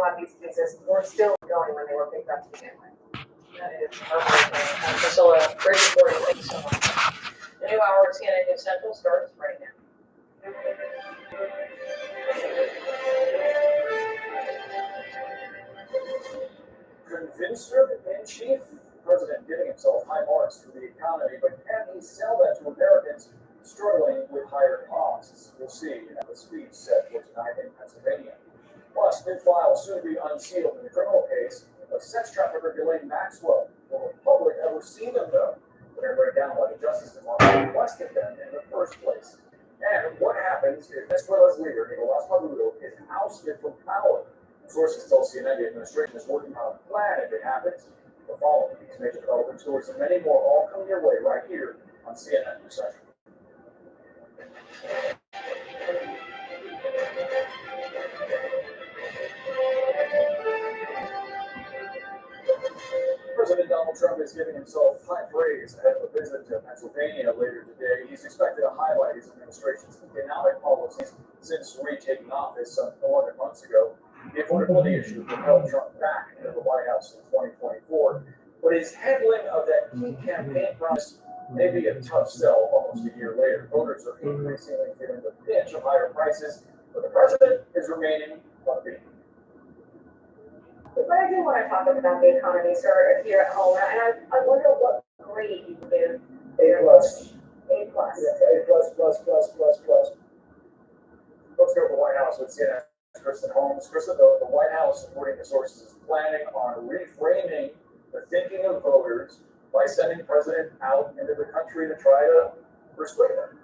lot of these cases were still going when they were picked up to begin with. That is heartbreaking. Priscilla, great reporting. Thank you so much. The new hour of CNN News Central starts right now. Convincer in chief, President giving himself high marks for the economy, but can he sell that to Americans struggling with higher costs? We'll see at the speech set for tonight in Pennsylvania. Plus, new files soon to be unsealed in the criminal case of sex trafficker Ghislaine Maxwell. Will the public ever see them, though? We're going to break down why the Justice Department requested them in the first place. And what happens if Venezuela's leader, Nicolás Maduro, is ousted from power? Sources tell CNN the administration is working on a plan if it happens. The following these major development stories and many more all come your way right here on CNN News Central. President Donald Trump is giving himself high praise ahead of a visit to Pennsylvania later today. He's expected to highlight his administration's economic policies since retaking office some 11 months ago. The affordability issue propelled Trump back into the White House in 2024, but his handling of that key campaign promise may be a tough sell almost a year later. Voters are increasingly feeling the pinch of higher prices, but the president is remaining upbeat. But I do want to talk about the economy, sir, here at home, and I wonder what grade you give. A plus. A plus. Yeah, A plus. Let's go to the White House with CNN's Kristen Holmes. Kristen, the White House, according to sources, is planning on reframing the thinking of voters by sending the president out into the country to try to persuade them.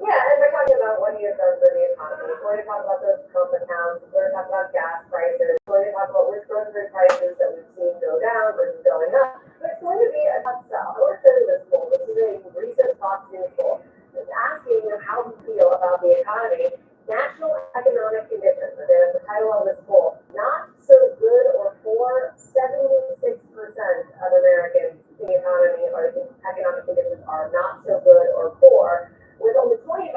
Yeah, and we're talking about what he has done for the economy. We're going to talk about those Trump accounts. We're going to talk about gas prices. We're going to talk about which grocery prices that we've seen go down versus going up. But it's going to be a tough sell. I want to show you this poll. This is a recent Fox News poll. It's asking you how you feel about the economy. National economic conditions. And there's the title of this poll. Not so good or poor. 76% of Americans think the economy or the economic conditions are not so good or poor, with only 25%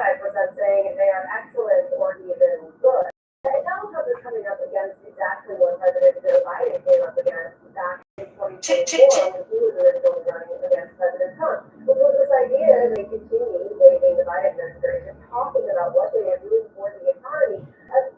saying they are excellent or even good. And Donald Trump is coming up against exactly what President Joe Biden came up against back in 2024 when he was originally running against President Trump, which was this idea that they continued, being the Biden administration, talking about what they are doing for the economy.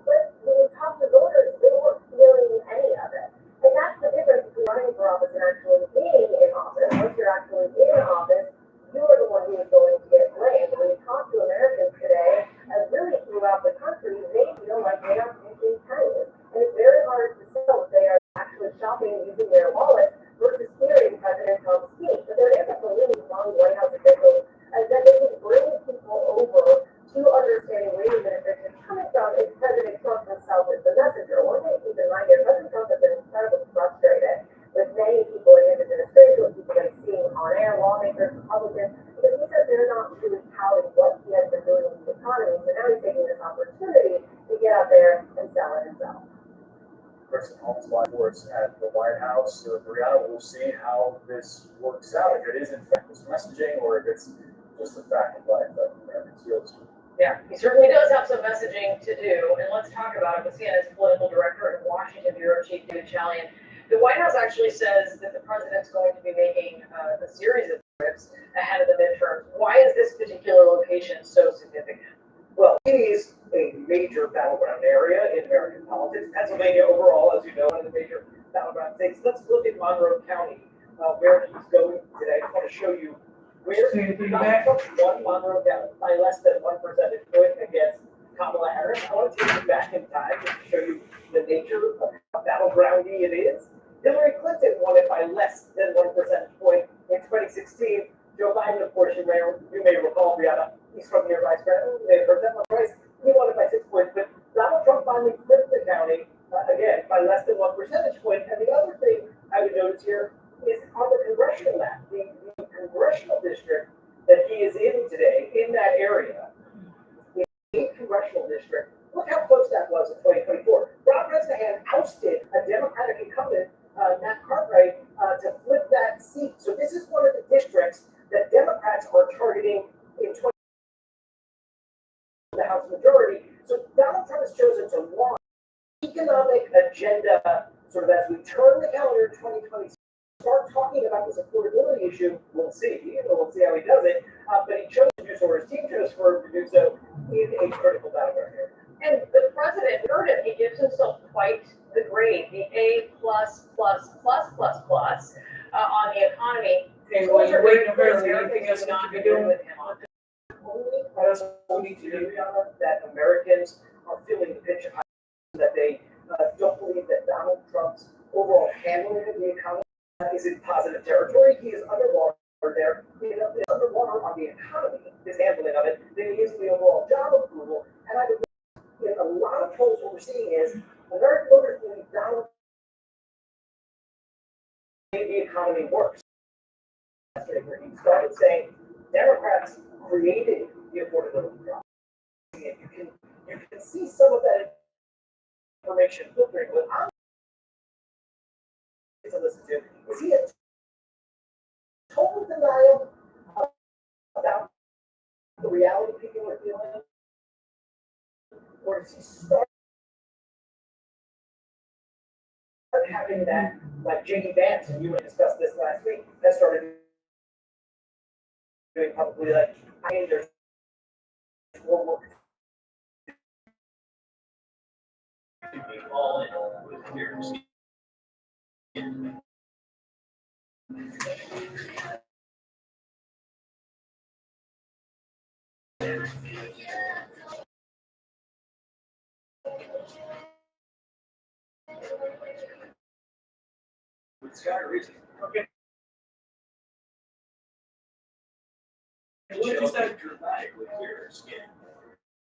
But when you talk to voters, they weren't feeling any of it. And that's the difference between running for office and actually being in office. Once you're actually in office, you are the one who is going to get blamed. When you talk to Americans today, and really throughout the country, they feel like they are pinching pennies. And it's very hard to tell if they are actually shopping using their wallet versus hearing President Trump's speech. But there is a belief among White House officials that they can bring people over to understanding where the administration is coming from if President Trump himself is the messenger. One thing to keep in mind here, President Trump has been incredibly frustrated with many people in his administration, with people that he's seeing on air, lawmakers, Republicans, because he says they're not really touting what he has been doing with the economy. So now he's taking this opportunity to get out there and sell it himself. Kristen Holmes live for us at the White House. Brianna, we'll see how this works out, if it is in fact this messaging or if it's just a fact of life that Americans feel this week. Yeah, he certainly does have some messaging to do, and let's talk about it with CNN's political director and Washington bureau chief David Chalian. The White House actually says that the president's going to be making a series of trips ahead of the midterms. Why is this particular location so significant? Well, it is a major battleground area in American politics. Pennsylvania overall, as you know, one of the major battleground states. Let's look at Monroe County, where he's going today. I just want to show you where Donald Trump won Monroe County by less than 1 percentage point against Kamala Harris. I want to take you back in time just to show you the nature of how battlegroundy it is. Hillary Clinton won it by less than 1 percentage point in 2016. Joe Biden, of course, you may recall, Brianna, he's from nearby Scranton. You may have heard that one twice. He won it by 6 points, but Donald Trump finally flipped the county, again, by less than 1 percentage point. And the other thing I would notice here is on the congressional map, the congressional district that he is in today, in that area, the 8th congressional district, look how close that was in 2024. Rob Bresnahan ousted a Democratic incumbent, Matt Cartwright, to flip that seat. So this is one of the districts that Democrats are targeting in 20 the House majority. So Donald Trump has chosen to launch economic economic agenda, sort of as we turn the calendar to 2020, start talking about this affordability issue, we'll see. We'll see how he does it. But he chose to do so, or his team chose for him to do so in a critical battleground area. And the president heard him. He gives himself quite the grade, the A on the economy. And while you're waiting for anything else that you be doing with him on this, what else we need to do that Americans are feeling the pinch of that they don't believe that Donald Trump's overall handling of the economy is in positive territory. He is underwater there. He is underwater on the economy, his handling of it, than he is the overall job approval. And I believe in a lot of polls, what we're seeing is American voters believe Donald made the economy worse. Where he started saying Democrats created the affordability problem. And you can see some of that information filtering. What I'm to listen to is he a total denial about the reality people are feeling, or does he start having that, like J.D. Vance, and you and discussed this last week, that started doing publicly, like, I mean, there's more work. All in with here. It's got a reason. Okay. What is that dramatic with your skin?